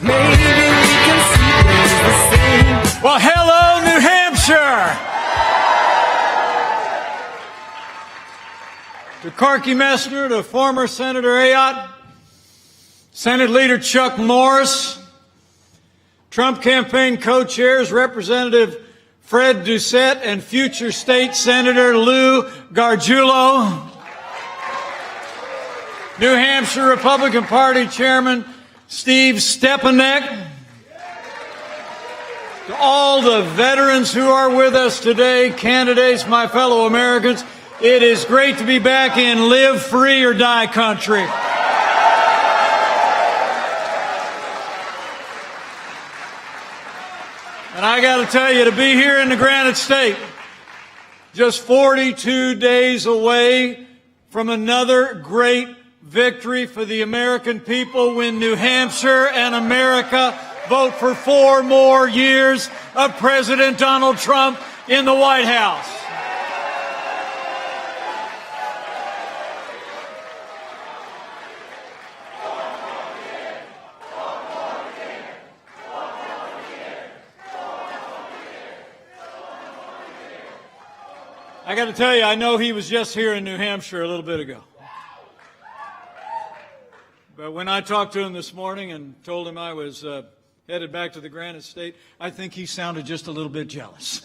Maybe we can see things the same. Well, hello, New Hampshire! To Corky Messner, to former Senator Ayotte, Senate Leader Chuck Morris, Trump campaign co-chairs Representative Fred Doucette and future state Senator Lou Gargiulo, New Hampshire Republican Party Chairman Steve Stepanek, to all the veterans who are with us today, candidates, my fellow Americans, it is great to be back in live free or die country. And I got to tell you, to be here in the Granite State, just 42 days away from another great victory for the American people when New Hampshire and America vote for 4 more years of President Donald Trump in the White House. I got to tell you, I know he was just here in New Hampshire a little bit ago. But when I talked to him this morning and told him I was headed back to the Granite State, I think he sounded just a little bit jealous.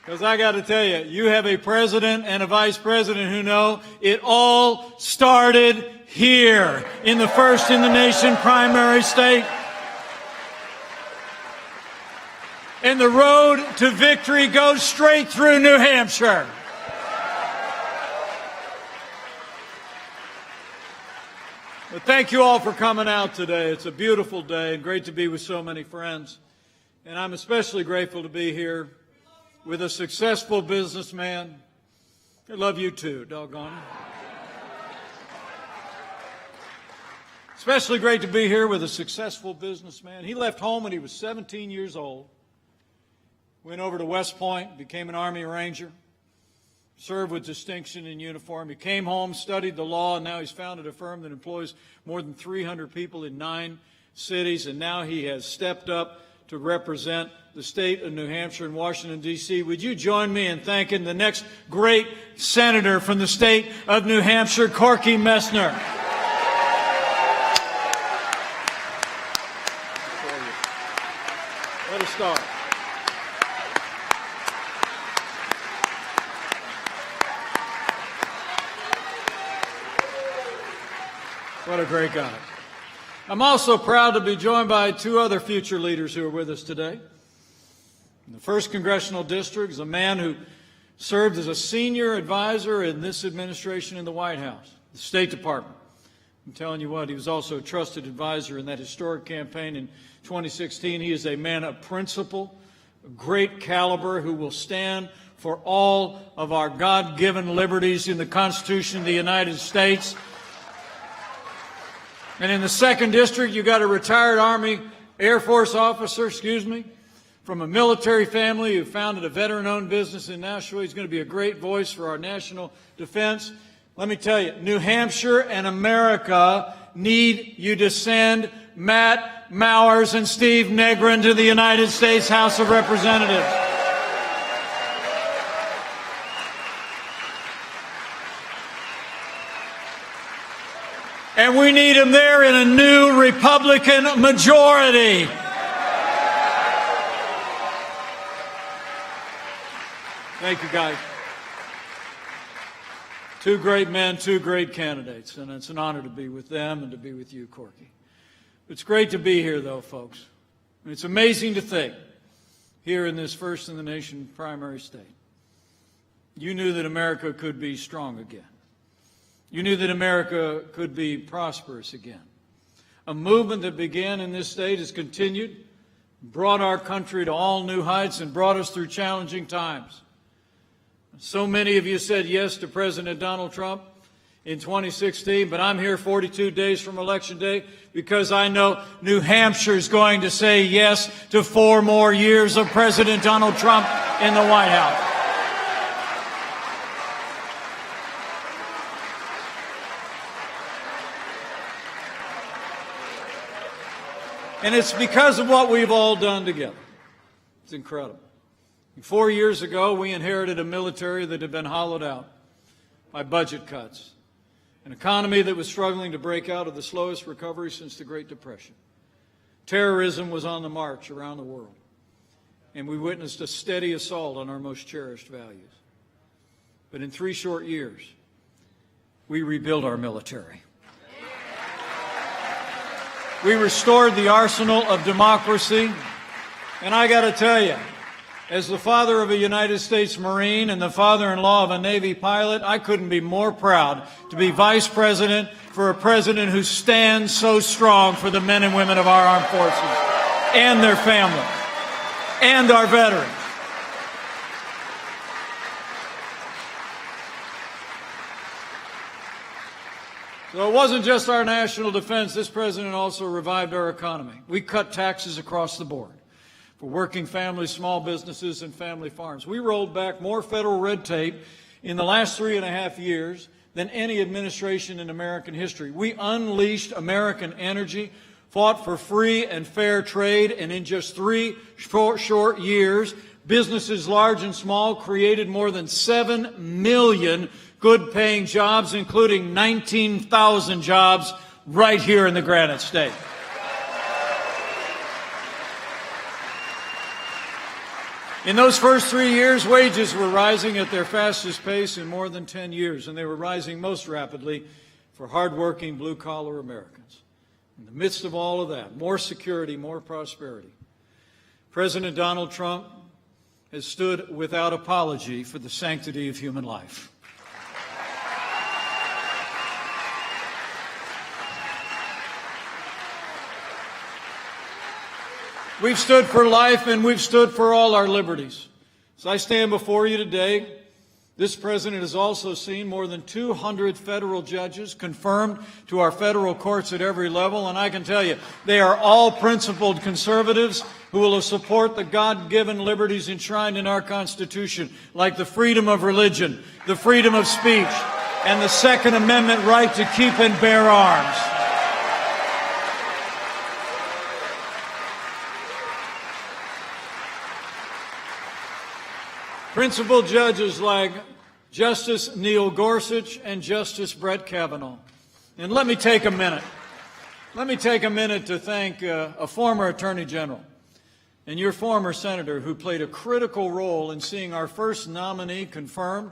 Because I got to tell you, you have a president and a vice president who know it all started here in the first in the nation primary state. And the road to victory goes straight through New Hampshire. But thank you all for coming out today. It's a beautiful day and great to be with so many friends. And I'm especially grateful to be here with a successful businessman. I love you too, doggone it. Especially great to be here with a successful businessman. He left home when he was 17 years old. Went over to West Point, became an Army Ranger, served with distinction in uniform. He came home, studied the law, and now he's founded a firm that employs more than 300 people in 9 cities. And now he has stepped up to represent the state of New Hampshire and Washington, D.C. Would you join me in thanking the next great senator from the state of New Hampshire, Corky Messner? Let us start. What a great guy. I'm also proud to be joined by 2 other future leaders who are with us today. In the 1st Congressional District is a man who served as a senior advisor in this administration in the White House, the State Department. I'm telling you what, he was also a trusted advisor in that historic campaign in 2016. He is a man of principle, a great caliber who will stand for all of our God-given liberties in the Constitution of the United States. And in the 2nd District, you got a retired Army Air Force officer, from a military family who founded a veteran-owned business in Nashua. He's going to be a great voice for our national defense. Let me tell you, New Hampshire and America need you to send Matt Mowers and Steve Negrin to the United States House of Representatives. And we need him there in a new Republican majority. Thank you, guys. 2 great men, 2 great candidates, and it's an honor to be with them and to be with you, Corky. It's great to be here, though, folks. It's amazing to think, here in this first in the nation primary state, you knew that America could be strong again. You knew that America could be prosperous again. A movement that began in this state has continued, brought our country to all new heights, and brought us through challenging times. So many of you said yes to President Donald Trump in 2016, but I'm here 42 days from Election Day because I know New Hampshire is going to say yes to 4 more years of President Donald Trump in the White House. And it's because of what we've all done together. It's incredible. 4 years ago, we inherited a military that had been hollowed out by budget cuts, an economy that was struggling to break out of the slowest recovery since the Great Depression. Terrorism was on the march around the world, and we witnessed a steady assault on our most cherished values. But in 3 short years, we rebuilt our military. We restored the arsenal of democracy, and I got to tell you, as the father of a United States Marine and the father-in-law of a Navy pilot, I couldn't be more proud to be vice president for a president who stands so strong for the men and women of our armed forces and their families and our veterans. So it wasn't just our national defense. This president also revived our economy. We cut taxes across the board for working families, small businesses, and family farms. We rolled back more federal red tape in the last 3.5 years than any administration in American history. We unleashed American energy, fought for free and fair trade, and in just 3 short years, businesses large and small created more than 7 million good-paying jobs, including 19,000 jobs right here in the Granite State. In those first 3 years, wages were rising at their fastest pace in more than 10 years, and they were rising most rapidly for hardworking blue-collar Americans. In the midst of all of that, more security, more prosperity, President Donald Trump has stood without apology for the sanctity of human life. We've stood for life, and we've stood for all our liberties. As I stand before you today, this president has also seen more than 200 federal judges confirmed to our federal courts at every level, and I can tell you, they are all principled conservatives who will support the God-given liberties enshrined in our Constitution, like the freedom of religion, the freedom of speech, and the Second Amendment right to keep and bear arms. Principal judges like Justice Neil Gorsuch and Justice Brett Kavanaugh. And let me take a minute. Let me take a minute to thank a former Attorney General and your former Senator who played a critical role in seeing our first nominee confirmed.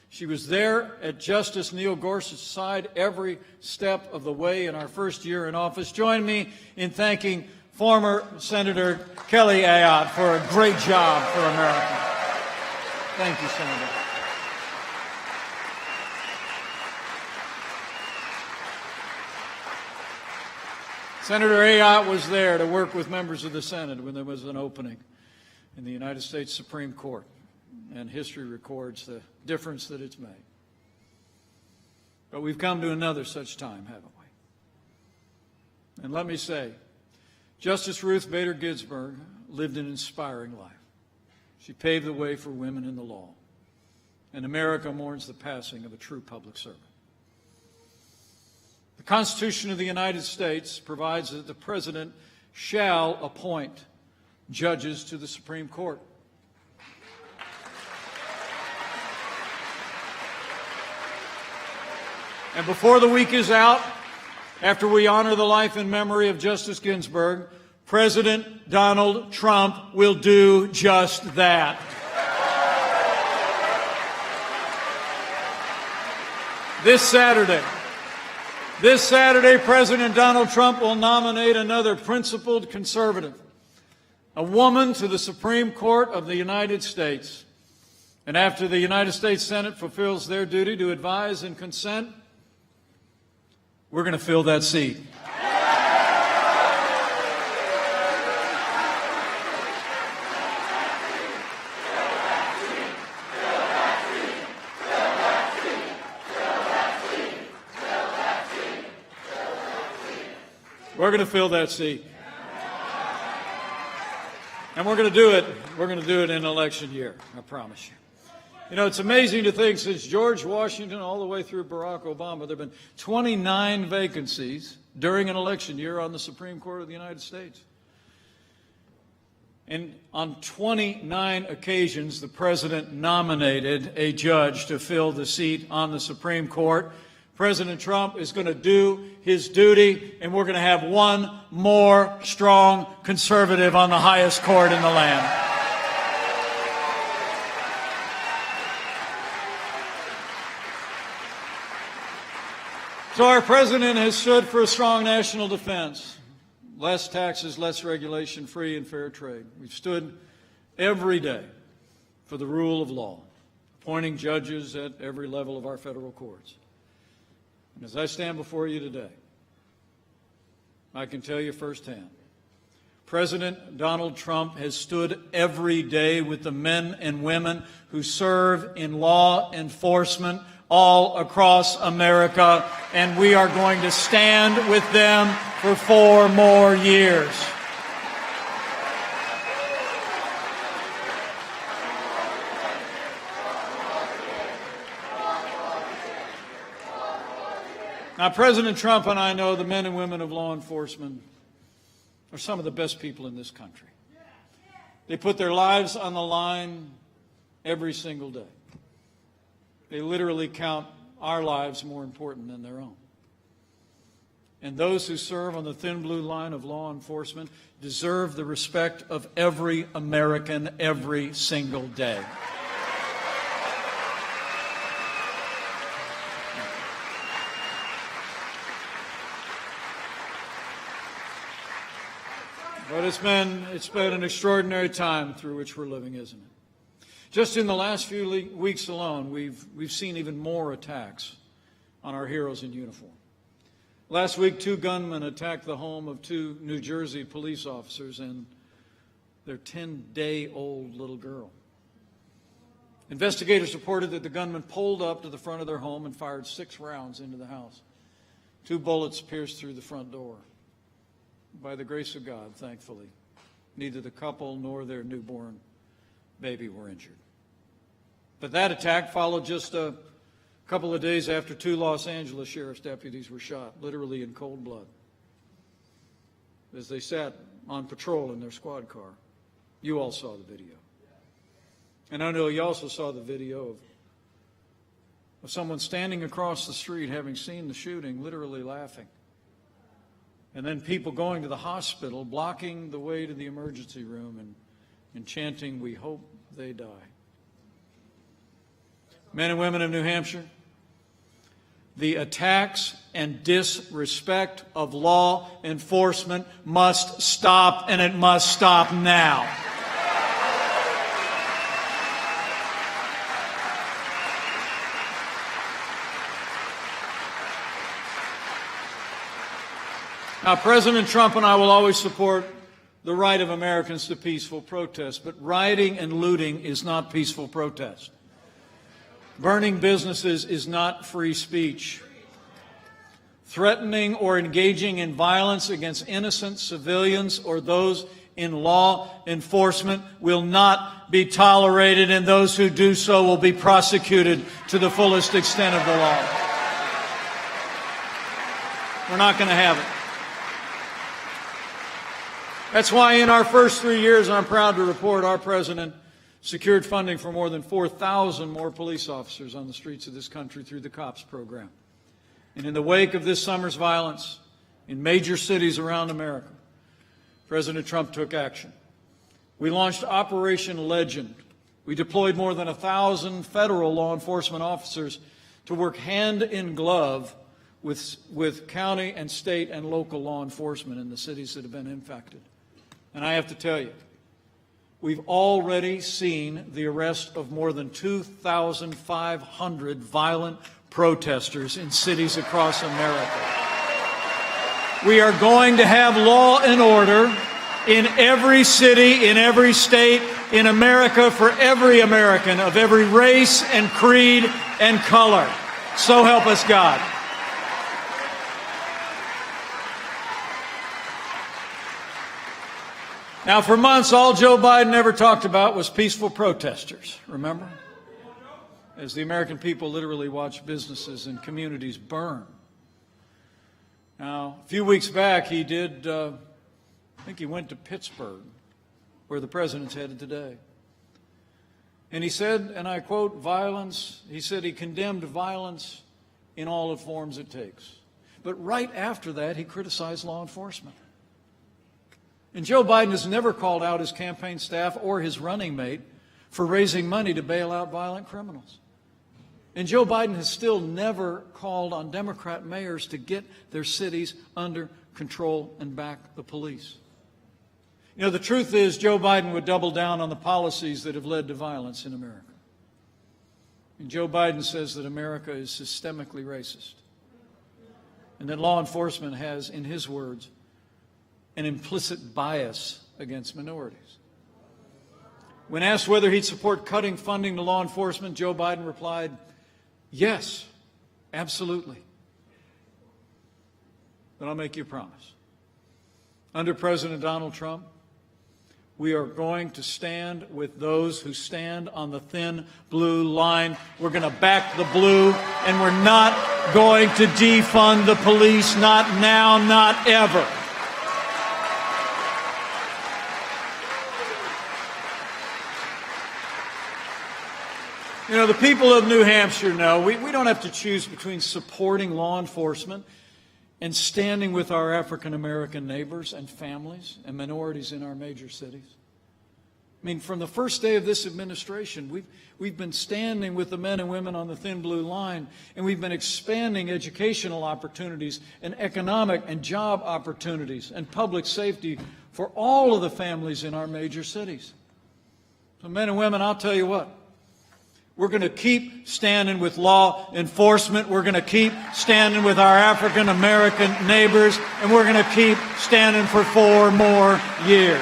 She was there at Justice Neil Gorsuch's side every step of the way in our first year in office. Join me in thanking former Senator Kelly Ayotte for a great job for America. Thank you, Senator. Senator Ayotte was there to work with members of the Senate when there was an opening in the United States Supreme Court, and history records the difference that it's made. But we've come to another such time, haven't we? And let me say, Justice Ruth Bader Ginsburg lived an inspiring life. She paved the way for women in the law, and America mourns the passing of a true public servant. The Constitution of the United States provides that the President shall appoint judges to the Supreme Court. And before the week is out, after we honor the life and memory of Justice Ginsburg, President Donald Trump will do just that. This Saturday, President Donald Trump will nominate another principled conservative, a woman to the Supreme Court of the United States. And after the United States Senate fulfills their duty to advise and consent, we're going to fill that seat. We're going to fill that seat. And we're going to do it. We're going to do it in an election year, I promise you. You know, it's amazing to think since George Washington all the way through Barack Obama, there have been 29 vacancies during an election year on the Supreme Court of the United States. And on 29 occasions, the President nominated a judge to fill the seat on the Supreme Court. President Trump is going to do his duty, and we're going to have one more strong conservative on the highest court in the land. So our President has stood for a strong national defense. Less taxes, less regulation, free and fair trade. We've stood every day for the rule of law, appointing judges at every level of our federal courts. And as I stand before you today, I can tell you firsthand, President Donald Trump has stood every day with the men and women who serve in law enforcement all across America, and we are going to stand with them for 4 more years. Now, President Trump and I know the men and women of law enforcement are some of the best people in this country. They put their lives on the line every single day. They literally count our lives more important than their own. And those who serve on the thin blue line of law enforcement deserve the respect of every American every single day. But it's been an extraordinary time through which we're living, isn't it? Just in the last few weeks alone, we've seen even more attacks on our heroes in uniform. Last week, 2 gunmen attacked the home of 2 New Jersey police officers and their 10-day-old little girl. Investigators reported that the gunmen pulled up to the front of their home and fired 6 rounds into the house. 2 bullets pierced through the front door. By the grace of God, thankfully, neither the couple nor their newborn baby were injured. But that attack followed just a couple of days after 2 Los Angeles sheriff's deputies were shot, literally in cold blood, as they sat on patrol in their squad car. You all saw the video. And I know you also saw the video of someone standing across the street, having seen the shooting, literally laughing. And then people going to the hospital, blocking the way to the emergency room and chanting, "We hope they die." Men and women of New Hampshire, the attacks and disrespect of law enforcement must stop, and it must stop now. Now, President Trump and I will always support the right of Americans to peaceful protest, but rioting and looting is not peaceful protest. Burning businesses is not free speech. Threatening or engaging in violence against innocent civilians or those in law enforcement will not be tolerated, and those who do so will be prosecuted to the fullest extent of the law. We're not going to have it. That's why in our first 3 years, I'm proud to report, our President secured funding for more than 4,000 more police officers on the streets of this country through the COPS program. And in the wake of this summer's violence in major cities around America, President Trump took action. We launched Operation Legend. We deployed more than 1,000 federal law enforcement officers to work hand in glove with county and state and local law enforcement in the cities that have been impacted. And I have to tell you, we've already seen the arrest of more than 2,500 violent protesters in cities across America. We are going to have law and order in every city, in every state, in America for every American of every race and creed and color. So help us God. Now, for months, all Joe Biden ever talked about was peaceful protesters, remember? As the American people literally watched businesses and communities burn. Now, a few weeks back, he did, I think he went to Pittsburgh where the president's headed today. And he said, and I quote, violence, he said he condemned violence in all the forms it takes. But right after that, he criticized law enforcement. And Joe Biden has never called out his campaign staff or his running mate for raising money to bail out violent criminals. And Joe Biden has still never called on Democrat mayors to get their cities under control and back the police. You know, the truth is Joe Biden would double down on the policies that have led to violence in America. And Joe Biden says that America is systemically racist and that law enforcement has, in his words, an implicit bias against minorities. When asked whether he'd support cutting funding to law enforcement, Joe Biden replied, yes, absolutely. But I'll make you a promise. Under President Donald Trump, we are going to stand with those who stand on the thin blue line. We're going to back the blue, and we're not going to defund the police, not now, not ever. You know, the people of New Hampshire know we don't have to choose between supporting law enforcement and standing with our African-American neighbors and families and minorities in our major cities. I mean, from the first day of this administration, we've been standing with the men and women on the thin blue line, and we've been expanding educational opportunities and economic and job opportunities and public safety for all of the families in our major cities. So men and women, I'll tell you what. We're going to keep standing with law enforcement. We're going to keep standing with our African American neighbors. And we're going to keep standing for 4 more years.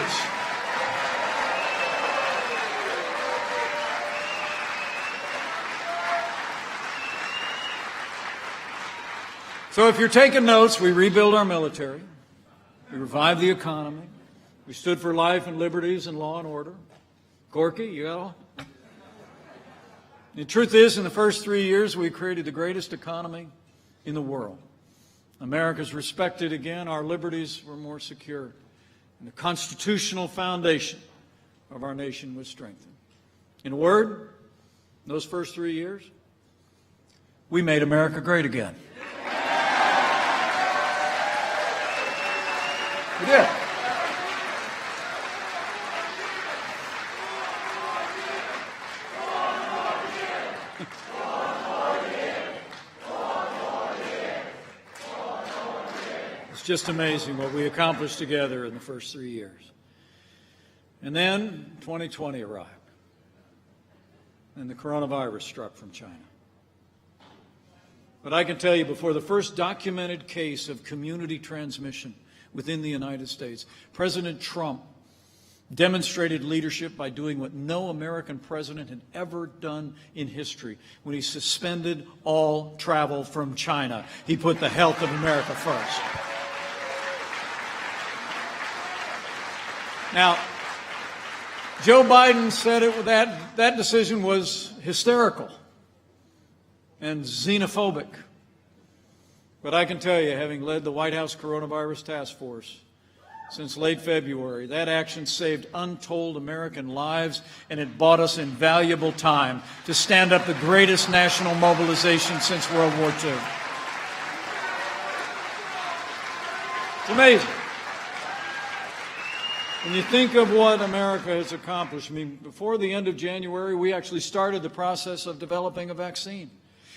So if you're taking notes, we rebuild our military. We revived the economy. We stood for life and liberties and law and order. Corky, you got all? The truth is, in the first 3 years, we created the greatest economy in the world. America's respected again, our liberties were more secure, and the constitutional foundation of our nation was strengthened. In a word, in those first 3 years, we made America great again. We did. It's just amazing what we accomplished together in the first 3 years. And then 2020 arrived, and the coronavirus struck from China. But I can tell you, before the first documented case of community transmission within the United States, President Trump demonstrated leadership by doing what no American president had ever done in history when he suspended all travel from China. He put the health of America first. Now, Joe Biden said that decision was hysterical and xenophobic. But I can tell you, having led the White House Coronavirus Task Force since late February, that action saved untold American lives, and it bought us invaluable time to stand up the greatest national mobilization since World War II. It's amazing. When you think of what America has accomplished, I mean, before the end of January, we actually started the process of developing a vaccine.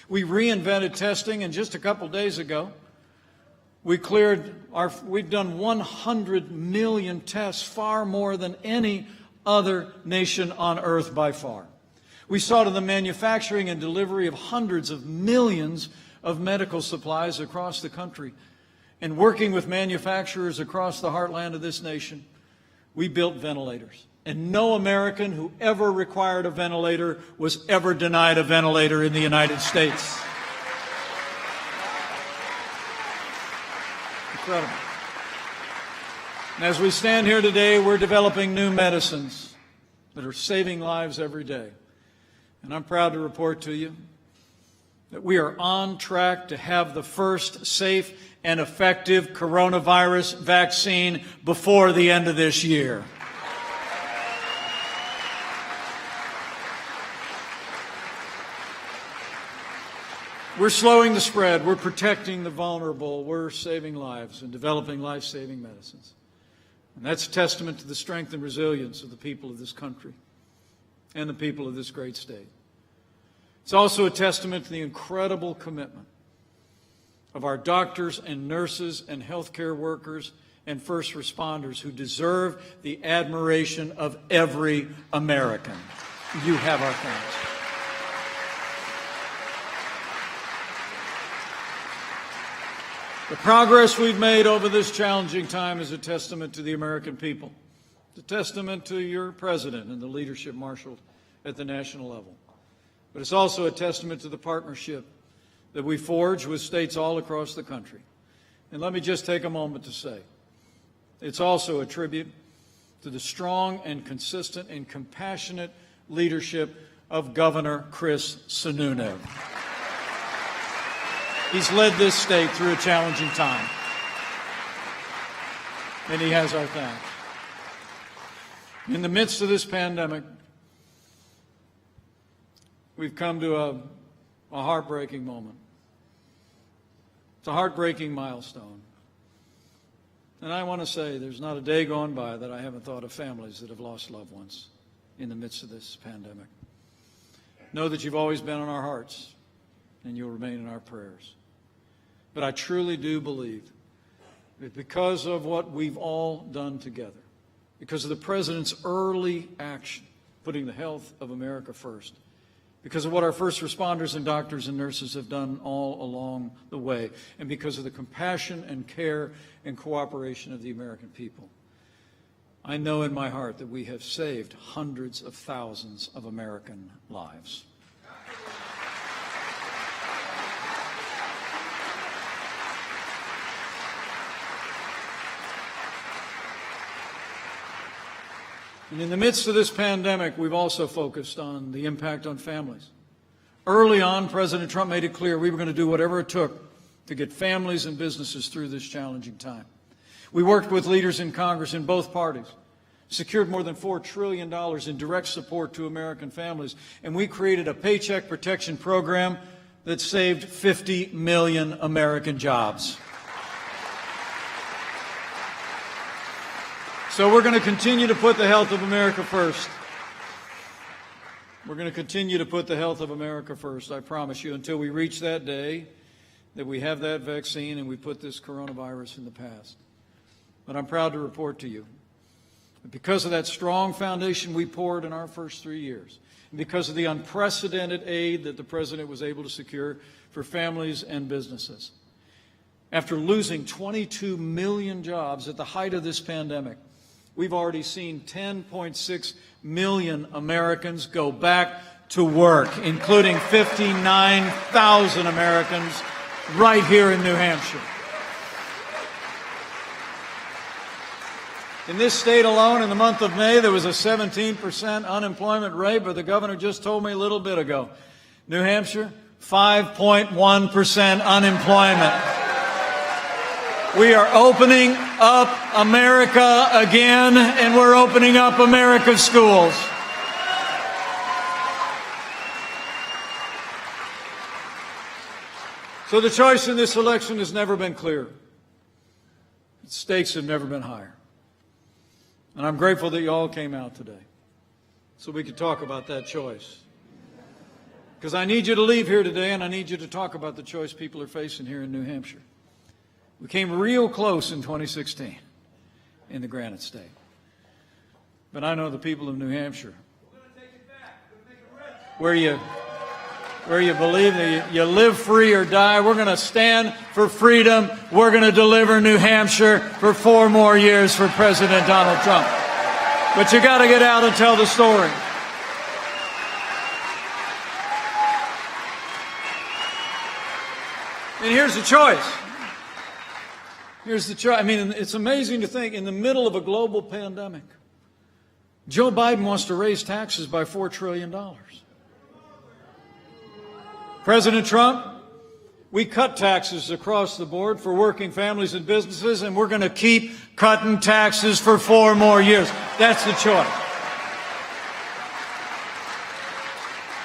We reinvented testing, and just a couple days ago, we've done 100 million tests, far more than any other nation on earth by far. We saw to the manufacturing and delivery of hundreds of millions of medical supplies across the country. And working with manufacturers across the heartland of this nation, we built ventilators. And no American who ever required a ventilator was ever denied a ventilator in the United States. Incredible. And as we stand here today, we're developing new medicines that are saving lives every day. And I'm proud to report to you that we are on track to have the first safe and effective coronavirus vaccine before the end of this year. We're slowing the spread. We're protecting the vulnerable. We're saving lives and developing life-saving medicines. And that's a testament to the strength and resilience of the people of this country and the people of this great state. It's also a testament to the incredible commitment of our doctors and nurses and healthcare workers and first responders who deserve the admiration of every American. You have our thanks. The progress we've made over this challenging time is a testament to the American people. It's a testament to your president and the leadership marshaled at the national level. But it's also a testament to the partnership that we forge with states all across the country. And let me just take a moment to say, it's also a tribute to the strong and consistent and compassionate leadership of Governor Chris Sununu. He's led this state through a challenging time, and he has our thanks. In the midst of this pandemic, we've come to a heartbreaking moment. It's a heartbreaking milestone. And I want to say there's not a day gone by that I haven't thought of families that have lost loved ones in the midst of this pandemic. Know that you've always been on our hearts, and you'll remain in our prayers. But I truly do believe that because of what we've all done together, because of the President's early action, putting the health of America first, because of what our first responders and doctors and nurses have done all along the way, and because of the compassion and care and cooperation of the American people, I know in my heart that we have saved hundreds of thousands of American lives. And in the midst of this pandemic, we've also focused on the impact on families. Early on, President Trump made it clear we were going to do whatever it took to get families and businesses through this challenging time. We worked with leaders in Congress in both parties, secured more than $4 trillion in direct support to American families, and we created a paycheck protection program that saved 50 million American jobs. So we're going to continue to put the health of America first. We're going to continue to put the health of America first, I promise you, until we reach that day that we have that vaccine and we put this coronavirus in the past. But I'm proud to report to you that because of that strong foundation we poured in our first 3 years, and because of the unprecedented aid that the President was able to secure for families and businesses, after losing 22 million jobs at the height of this pandemic, we've already seen 10.6 million Americans go back to work, including 59,000 Americans right here in New Hampshire. In this state alone, in the month of May, there was a 17% unemployment rate, but the governor just told me a little bit ago, New Hampshire, 5.1% unemployment. We are opening up America again, and we're opening up America's schools. So the choice in this election has never been clearer. The stakes have never been higher. And I'm grateful that you all came out today so we could talk about that choice. Because I need you to leave here today, and I need you to talk about the choice people are facing here in New Hampshire. We came real close in 2016 in the Granite State. But I know the people of New Hampshire, where you believe that you live free or die, we're going to stand for freedom. We're going to deliver New Hampshire for 4 more years for President Donald Trump. But you got to get out and tell the story. And here's the choice. Here's the choice. I mean, it's amazing to think, in the middle of a global pandemic, Joe Biden wants to raise taxes by $4 trillion. President Trump, we cut taxes across the board for working families and businesses, and we're going to keep cutting taxes for 4 more years. That's the choice.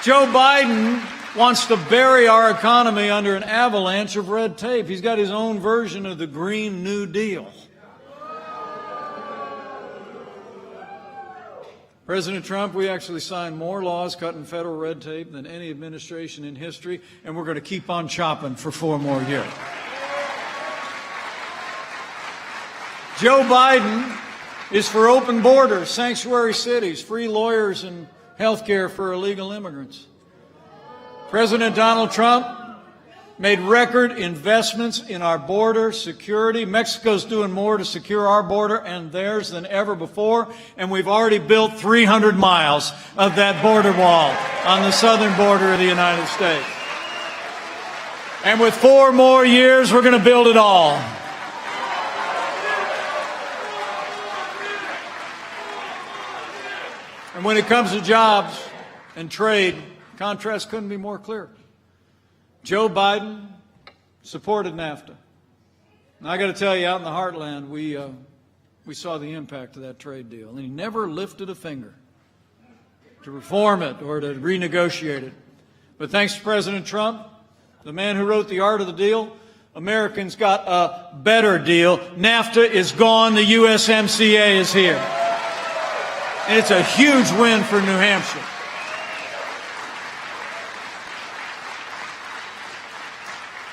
Joe Biden wants to bury our economy under an avalanche of red tape. He's got his own version of the Green New Deal. President Trump, we actually signed more laws cutting federal red tape than any administration in history, and we're going to keep on chopping for 4 more years. Joe Biden is for open borders, sanctuary cities, free lawyers, and health care for illegal immigrants. President Donald Trump made record investments in our border security. Mexico's doing more to secure our border and theirs than ever before, and we've already built 300 miles of that border wall on the southern border of the United States. And with 4 more years, we're going to build it all. And when it comes to jobs and trade, contrast couldn't be more clear. Joe Biden supported NAFTA. And I got to tell you, out in the heartland, we saw the impact of that trade deal. And he never lifted a finger to reform it or to renegotiate it. But thanks to President Trump, the man who wrote the art of the deal, Americans got a better deal. NAFTA is gone. The USMCA is here. And it's a huge win for New Hampshire.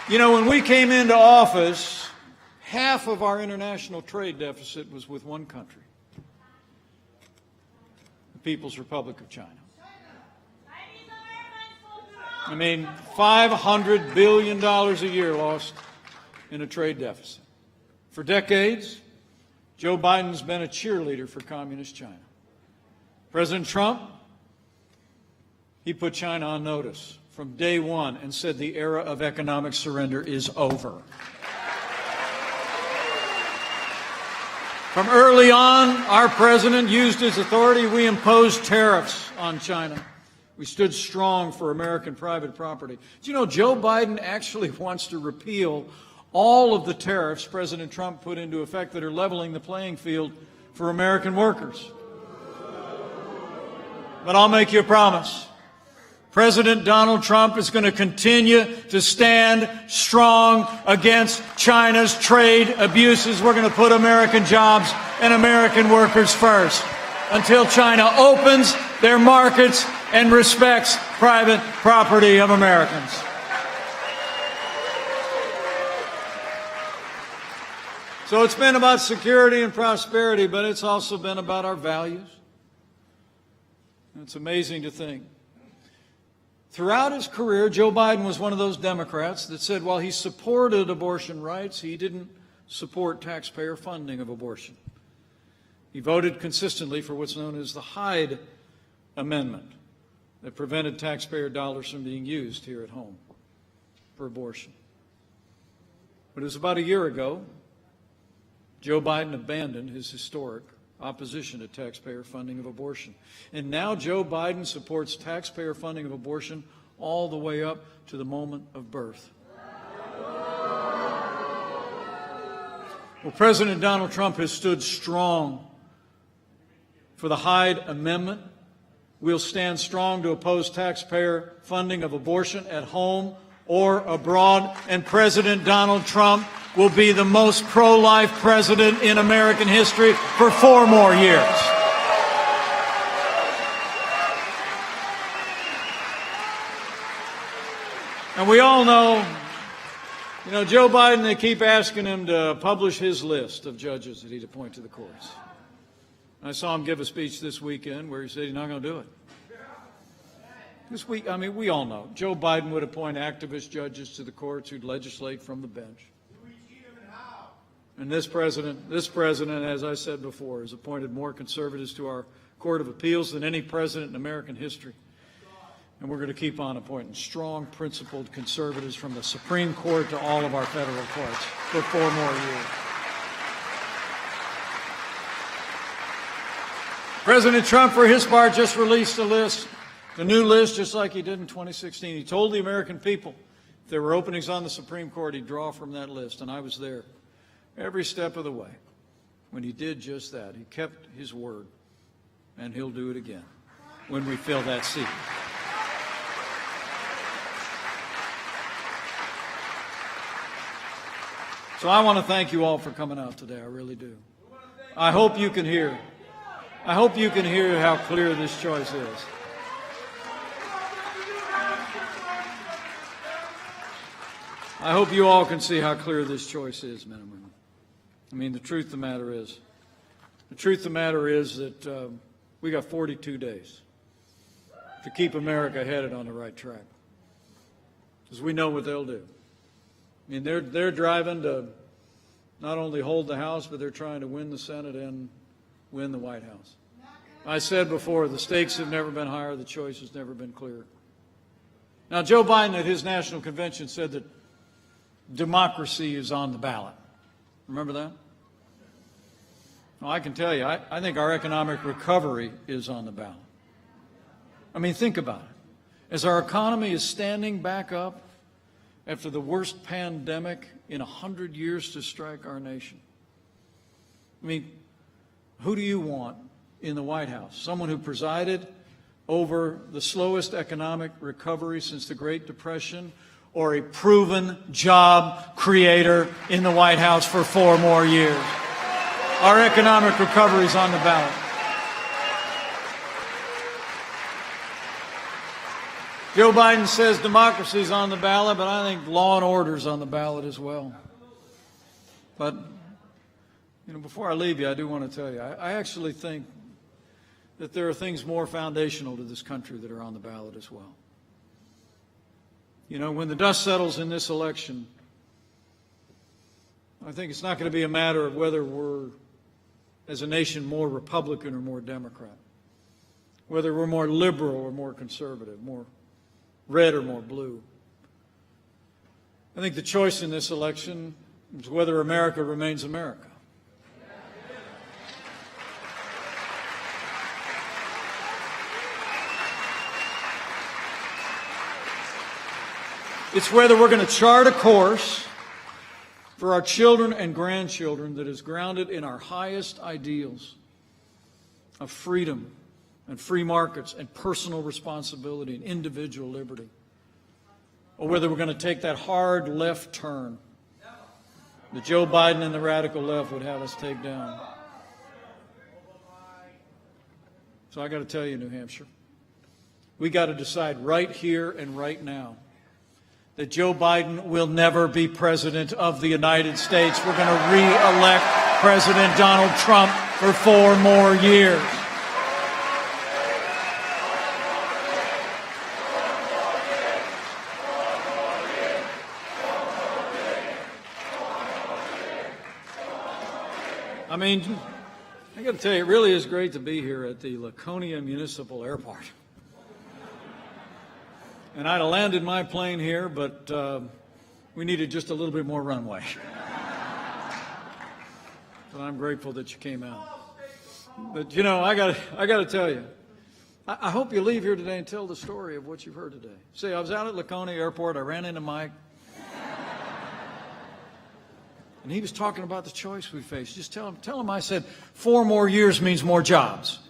You know, when we came into office, half of our international trade deficit was with one country, the People's Republic of China. I mean, $500 billion a year lost in a trade deficit. For decades, Joe Biden's been a cheerleader for communist China. President Trump, he put China on notice from day one and said the era of economic surrender is over. From early on, our president used his authority. We imposed tariffs on China. We stood strong for American private property. Do you know Joe Biden actually wants to repeal all of the tariffs President Trump put into effect that are leveling the playing field for American workers? But I'll make you a promise. President Donald Trump is going to continue to stand strong against China's trade abuses. We're going to put American jobs and American workers first until China opens their markets and respects private property of Americans. So it's been about security and prosperity, but it's also been about our values. And it's amazing to think. Throughout his career, Joe Biden was one of those Democrats that said while he supported abortion rights, he didn't support taxpayer funding of abortion. He voted consistently for what's known as the Hyde Amendment that prevented taxpayer dollars from being used here at home for abortion. But it was about a year ago, Joe Biden abandoned his historic opposition to taxpayer funding of abortion. And now Joe Biden supports taxpayer funding of abortion all the way up to the moment of birth. Well, President Donald Trump has stood strong for the Hyde Amendment. We'll stand strong to oppose taxpayer funding of abortion at home or abroad. And President Donald Trump will be the most pro-life president in American history for 4 more years. And we all know, Joe Biden, they keep asking him to publish his list of judges that he'd appoint to the courts. I saw him give a speech this weekend where he said he's not going to do it. This week, we all know, Joe Biden would appoint activist judges to the courts who'd legislate from the bench. And this president, as I said before, has appointed more conservatives to our Court of Appeals than any president in American history. And we're going to keep on appointing strong, principled conservatives from the Supreme Court to all of our federal courts for 4 more years. President Trump, for his part, just released a list, the new list, just like he did in 2016. He told the American people if there were openings on the Supreme Court, he'd draw from that list, and I was there every step of the way. When he did just that, he kept his word, and he'll do it again when we fill that seat. So I want to thank you all for coming out today. I really do. I hope you can hear. I hope you can hear how clear this choice is. I hope you all can see how clear this choice is, men and women. I mean, the truth of the matter is that we got 42 days to keep America headed on the right track, because we know what they'll do. I mean, they're driving to not only hold the House, but they're trying to win the Senate and win the White House. I said before, the stakes have never been higher, the choice has never been clearer. Now, Joe Biden at his national convention said that democracy is on the ballot. Remember that? Well, I can tell you, I think our economic recovery is on the ballot. I mean, think about it. As our economy is standing back up after the worst pandemic in 100 years to strike our nation, I mean, who do you want in the White House? Someone who presided over the slowest economic recovery since the Great Depression, or a proven job creator in the White House for 4 more years? Our economic recovery is on the ballot. Joe Biden says democracy is on the ballot, but I think law and order is on the ballot as well. But, before I leave you, I do want to tell you, I actually think that there are things more foundational to this country that are on the ballot as well. When the dust settles in this election, I think it's not going to be a matter of whether we're, as a nation, more Republican or more Democrat, whether we're more liberal or more conservative, more red or more blue. I think the choice in this election is whether America remains America. It's whether we're going to chart a course for our children and grandchildren that is grounded in our highest ideals of freedom and free markets and personal responsibility and individual liberty, or whether we're going to take that hard left turn that Joe Biden and the radical left would have us take down. So I got to tell you, New Hampshire, we got to decide right here and right now that Joe Biden will never be president of the United States. We're going to re-elect President Donald Trump for 4 more years. I mean, I got to tell you, it really is great to be here at the Laconia Municipal Airport. And I'd have landed my plane here, but we needed just a little bit more runway. But I'm grateful that you came out. But I got to tell you, I hope you leave here today and tell the story of what you've heard today. See, I was out at Laconia Airport. I ran into Mike, and he was talking about the choice we face. Just tell him I said 4 more years means more jobs.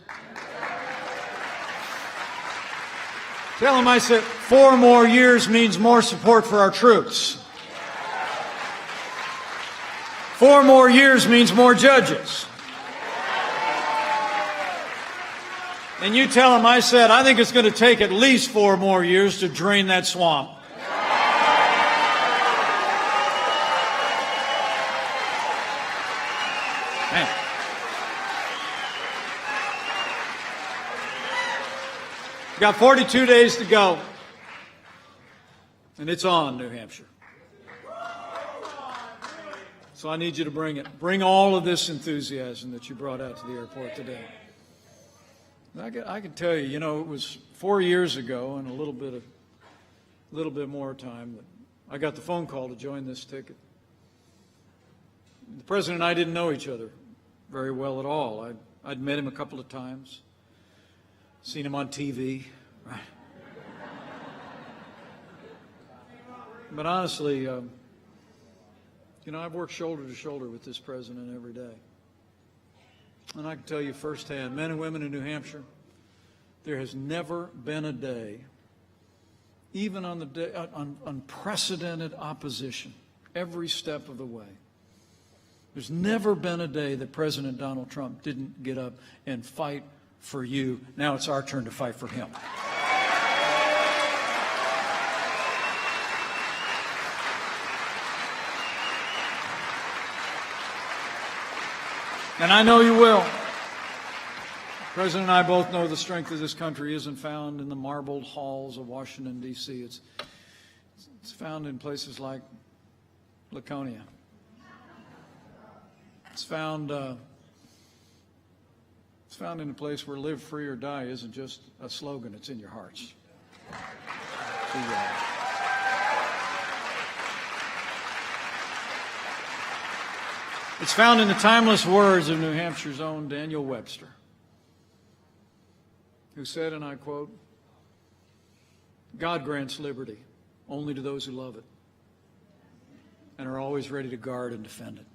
Tell him I said 4 more years means more support for our troops. 4 more years means more judges. And you tell him I said I think it's going to take at least 4 more years to drain that swamp. Man. Got 42 days to go, and it's on, New Hampshire. So I need you to bring it. Bring all of this enthusiasm that you brought out to the airport today. I can tell you, it was 4 years ago and a little bit more time that I got the phone call to join this ticket. The president and I didn't know each other very well at all. I'd met him a couple of times. Seen him on TV, right? But honestly, I've worked shoulder to shoulder with this president every day. And I can tell you firsthand, men and women in New Hampshire, there has never been a day, even on the day, unprecedented opposition, every step of the way, There's never been a day that President Donald Trump didn't get up and fight for you. Now it's our turn to fight for him. And I know you will. The President and I both know the strength of this country isn't found in the marbled halls of Washington, D.C. It's found in places like Laconia. It's found in a place where live free or die isn't just a slogan, it's in your hearts. It's found in the timeless words of New Hampshire's own Daniel Webster, who said, and I quote, "God grants liberty only to those who love it and are always ready to guard and defend it."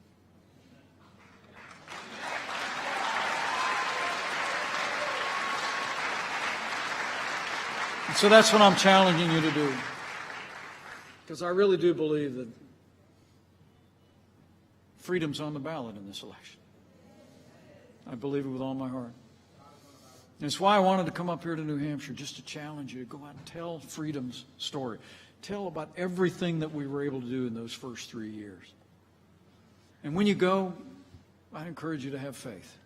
And so that's what I'm challenging you to do, because I really do believe that freedom's on the ballot in this election. I believe it with all my heart. And it's why I wanted to come up here to New Hampshire, just to challenge you to go out and tell freedom's story. Tell about everything that we were able to do in those first 3 years. And when you go, I encourage you to have faith.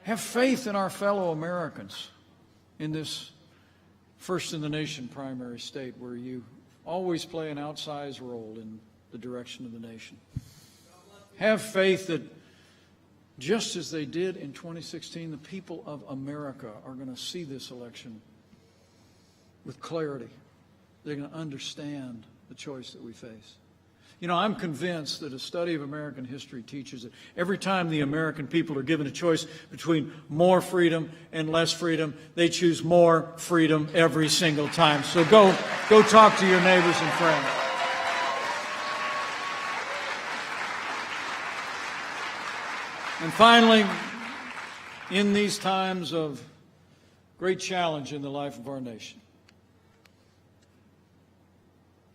Have faith in our fellow Americans in this first in the nation primary state, where you always play an outsized role in the direction of the nation. Have faith that just as they did in 2016, the people of America are going to see this election with clarity. They're going to understand the choice that we face. You know, I'm convinced that a study of American history teaches that every time the American people are given a choice between more freedom and less freedom, they choose more freedom every single time. So go talk to your neighbors and friends. And finally, in these times of great challenge in the life of our nation,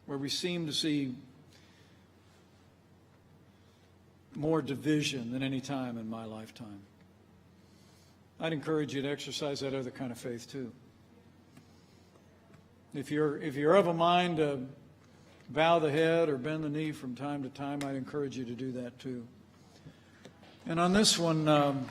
where we seem to see more division than any time in my lifetime, I'd encourage you to exercise that other kind of faith too. If you're of a mind to bow the head or bend the knee from time to time, I'd encourage you to do that too. And on this one, I'm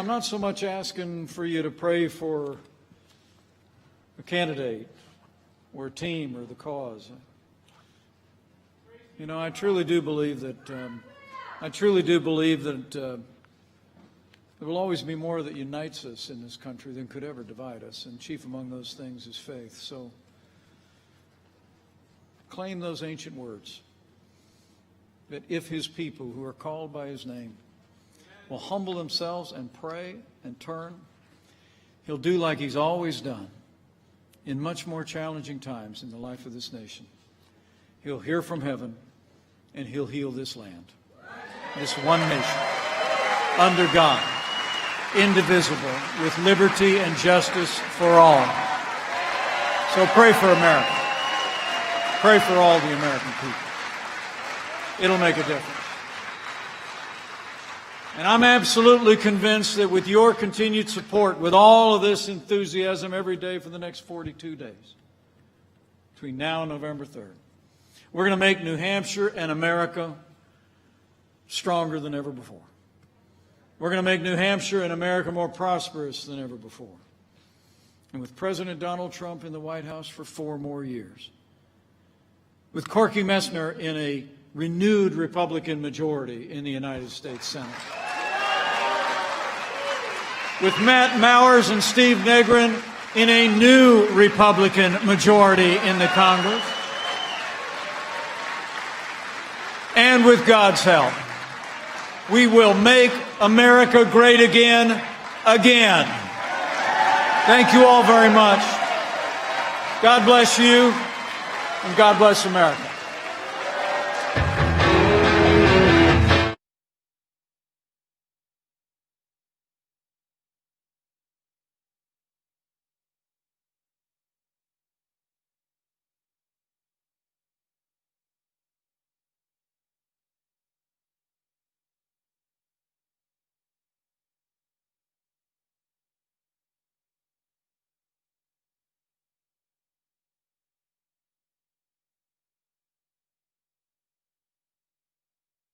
not so much asking for you to pray for a candidate or a team or the cause. You know, I truly do believe that there will always be more that unites us in this country than could ever divide us, and chief among those things is faith. So claim those ancient words, that if his people who are called by his name will humble themselves and pray and turn, he'll do like he's always done in much more challenging times in the life of this nation. He'll hear from heaven and he'll heal this land, this one nation, under God, indivisible, with liberty and justice for all. So pray for America. Pray for all the American people. It'll make a difference. And I'm absolutely convinced that with your continued support, with all of this enthusiasm every day for the next 42 days, between now and November 3rd, we're going to make New Hampshire and America stronger than ever before. We're going to make New Hampshire and America more prosperous than ever before. And with President Donald Trump in the White House for 4 more years, with Corky Messner in a renewed Republican majority in the United States Senate, with Matt Mowers and Steve Negrin in a new Republican majority in the Congress, and with God's help, we will make America great again, again. Thank you all very much. God bless you, and God bless America.